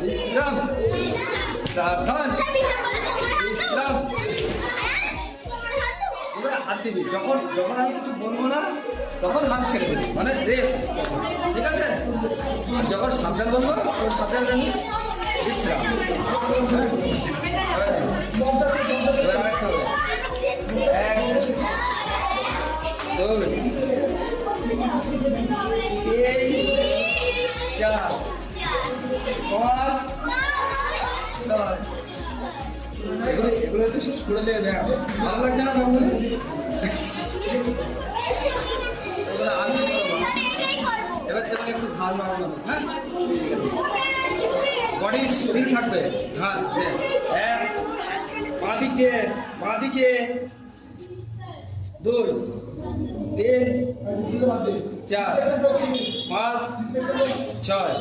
বিশ্রাম, সাবধান, বিশ্রাম। এবার হাত দিবি, যখন যখন আমি কিছু বলবো না তখন হাত ছেড়ে দিবি, মানে রেস্ট, ঠিক আছে? আর যখন সাবধান বলবো তখন সাবধান জানি বিশ্রাম। এবার আরেকটা হবে, 1, 2, 3, 4, 5, 6। এগুলো তো শেষ করে দেবে, দেখ ভালো লাগছে না তখন এবার আমি এবার এবার একটু ঘাল মারানো, হ্যাঁ? বডি স্টিল থাকবে, ঘাল। এক, বাঁদিকে, বাঁদিকে 2, 3, 4, 5, 6।